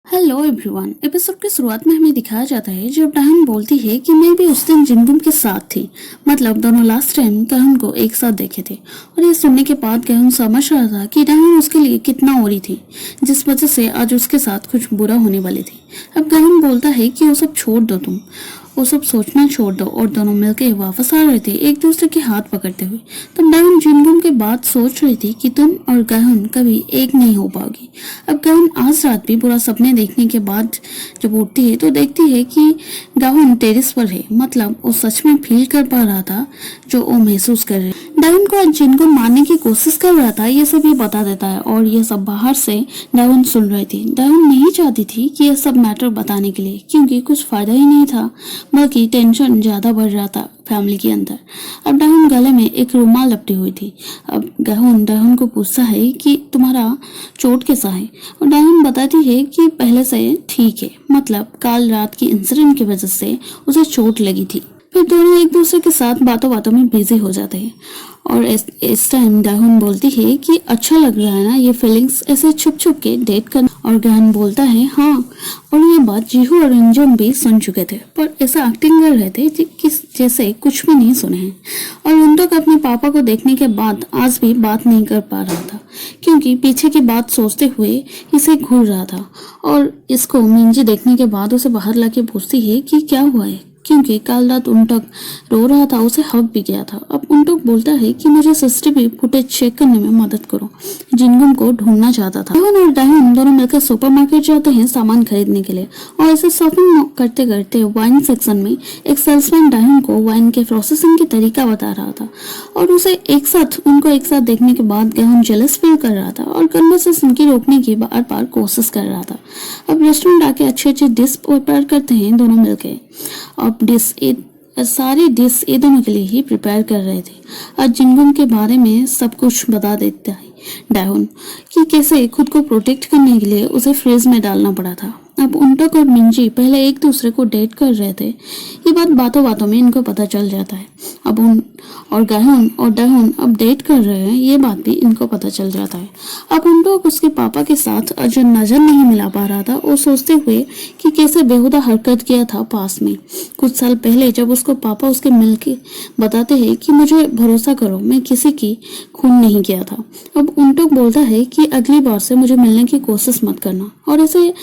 Hello everyone. Episode की शुरुआत में हमें दिखाया जाता है जब डायन बोलती है कि मैं भी उस दिन जिनगुम के साथ थी। मतलब दोनों लास्ट टाइम गहन को एक साथ देखे थे। और ये सुनने के बाद गहन समझ रहा था कि डायन उसके लिए कितना ओरी थी, जिस वजह से आज उसके साथ कुछ बुरा होने वाली थी। अब गहन बोलता है कि वो सब छोड़ दो, तुम वो सब सोचना छोड़ दो। और दोनों मिलकर वापस आ रहे थे, एक दूसरे के हाथ पकड़ते हुए। तब डायन जिनगुम के बाद सोच रही थी कि तुम और गहन कभी एक नहीं हो पाओगी। अब गहन आज रात भी बुरा सपने देखने के बाद जब उठती है तो देखती है कि गहन टेरिस पर है। मतलब वो सच में फील कर पा रहा था जो वो महसूस कर रहे। डायन को जिनको मारने की कोशिश कर रहा था ये सब ये बता देता है, और ये सब बाहर से डायन सुन रही थी। डायन नहीं चाहती थी कि यह सब मैटर बताने के लिए, क्योंकि कुछ फायदा ही नहीं था, बल्कि टेंशन ज्यादा बढ़ रहा था फैमिली के अंदर। अब डायन गले में एक रुमाल लपटी हुई थी। अब गहन डायन को पूछता है कि तुम्हारा चोट कैसा है, और डायन बताती है कि पहले से ठीक है। मतलब कल रात की इंसिडेंट की वजह से उसे चोट लगी थी। फिर दोनों एक दूसरे के साथ बातों बातों में बिजी हो जाते हैं। और इस टाइम डायन बोलती है कि अच्छा लग रहा है ना ये फीलिंग्स, ऐसे छुप छुप के डेट करना। और गहन बोलता है हाँ। और ये बात जीहू और इंजम भी सुन चुके थे, पर ऐसा एक्टिंग कर रहे थे कि जैसे कुछ भी नहीं सुने हैं। और उन तक अपने पापा को देखने के बाद आज भी बात नहीं कर पा रहा था, क्योंकि पीछे की बात सोचते हुए इसे घूर रहा था। और इसको मिंजी देखने के बाद उसे बाहर लाके पूछती है कि क्या हुआ है, क्योंकि कल रात उनटक रो रहा था, उसे हक भी गया था। अब उनटक बोलता है कि मुझे सीसीटीवी फुटेज चेक करने में मदद करो, जिनगुम को ढूंढना चाहता था। डायन और डायन दोनों मिलकर सुपरमार्केट जाते हैं सामान खरीदने के लिए। और ऐसे शॉपिंग करते करते वाइन सेक्शन में एक सेल्समैन डायन को वाइन के प्रोसेसिंग की तरीका बता रहा था, और उसे उनको एक साथ देखने के बाद गहन जेलस फील कर रहा था और कन्वर्सेशन की रोकने की बार बार कोशिश कर रहा था। अब रेस्टोरेंट आके अच्छी अच्छी डिश प्रिपेयर करते हैं दोनों मिलकर। अब सारी डिश ये दोनों के लिए ही प्रिपेयर कर रहे थे। आज जिनगुम के बारे में सब कुछ बता देता है डायन कि कैसे खुद को प्रोटेक्ट करने के लिए उसे फ्रीज में डालना पड़ा था। अब उनटक और मिंजी पहले एक दूसरे को डेट कर रहे थे, ये बात बातों बातों में इनको पता चल जाता है। अब गहन और डायन अब डेट कर रहे हैं, ये बात भी इनको पता चल जाता है। अब उनटक उसके पापा के साथ जो नजर नहीं मिला पा रहा था, वो सोचते हुए कि कैसे बेहुदा हरकत किया था पास में कुछ साल पहले, जब उसको पापा उसके मिलके बताते हैं कि मुझे भरोसा करो, मैं किसी की खून नहीं किया था। अब उनटक बोलता है कि अगली बार से मुझे मिलने की कोशिश मत करना, और ऐसे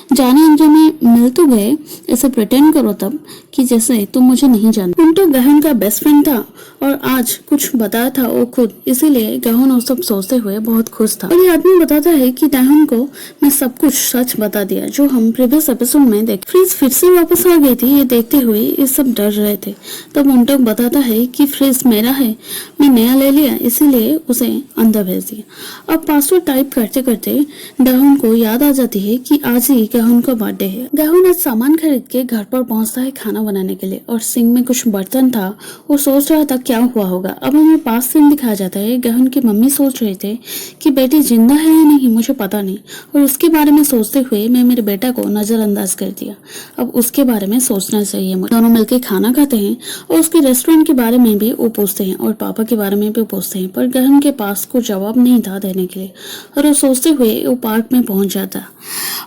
जाने अनजाने मिल तो गए, ऐसे प्रिटेंड करो तब कि जैसे तुम मुझे नहीं जानते। उनटक गहन का बेस्ट फ्रेंड था और आज कुछ बताया था वो खुद, इसीलिए गहन वो सब सोचते हुए बहुत खुश था। और ये आदमी बताता है कि डायन को मैं सब कुछ सच बता दिया जो हम प्रीवियस एपिसोड में देखे। फ्रिज फिर से वापस आ गई थी, ये देखते हुए ये सब डर रहे थे। तब उनटक बताता है कि फ्रिज मेरा है, मैं नया ले लिया, इसीलिए उसे अंदर भेज दिया। अब पासवर्ड टाइप करते करते डायन को याद आ जाती है कि आज ही गहन का बर्थडे है। गहन आज सामान खरीद के घर पर पहुंचता है खाना बनाने के लिए, और सिंक में कुछ बर्तन था, वो सोच रहा था क्या हुआ होगा। अब हमें पास सीन दिखाया जाता है, गहन की मम्मी सोच रहे थे कि बेटी जिंदा है या नहीं मुझे पता नहीं, और उसके बारे में सोचते हुए मैं मेरे बेटा को नजरअंदाज कर दिया। अब उसके बारे में सोचना चाहिए मुझे। दोनों मिलकर खाना खाते हैं और उसके रेस्टोरेंट के बारे में भी वो पूछते हैं और पापा के बारे में भी पूछते हैं, पर गहन के पास कोई जवाब नहीं था देने के लिए। और वो सोचते हुए वो पार्क में पहुंच जाता,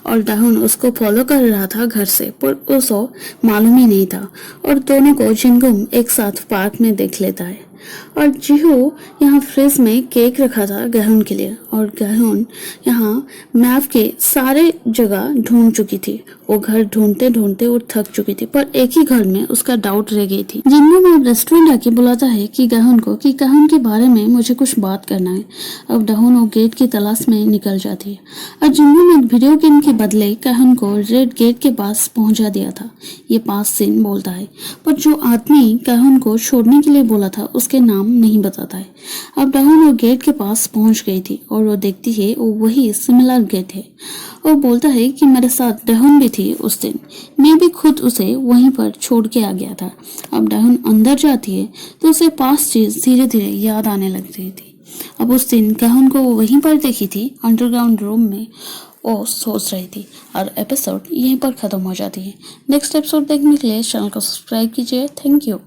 और डायन उसको फॉलो कर रहा था घर से, पर उसको मालूम ही नहीं था। और दोनों को जिनगुम एक साथ पार्क में देख लेता है। और जीहू यहाँ फ्रिज में केक रखा था गहन के लिए, और गहन यहाँ मैप के सारे जगह ढूंढ चुकी थी। वो घर ढूंढते ढूंढते वो थक चुकी थी, पर एक ही घर में उसका डाउट रह गई थी। जिनगुम रेस्टोरेंट आके बुलाता है कि गहन को कि गहन के बारे में मुझे कुछ बात करना है। अब डायन वो गेट की तलाश में निकल जाती है, और जिनगुम एक वीडियो गेम के बदले गहन को रेड गेट के पास पहुंचा दिया था, ये पास सीन बोलता है। पर जो आदमी गहन को छोड़ने के लिए बोला था उसके नाम नहीं बताता है। अब डायन वो गेट के पास पहुंच गई थी, और वो देखती है वो वही सिमिलर गेट है। और बोलता है कि मेरे साथ डायन भी थी उस दिन, मैं भी खुद उसे वहीं पर छोड़ के आ गया था। अब डायन अंदर जाती है तो उसे पास चीज धीरे धीरे याद आने लगती थी। अब उस दिन गहन को वो वहीं पर देखी थी अंडरग्राउंड रूम में, वो सोच रही थी। और एपिसोड यहीं पर खत्म हो जाती है। नेक्स्ट एपिसोड देखने के लिए चैनल को सब्सक्राइब कीजिए। Thank you.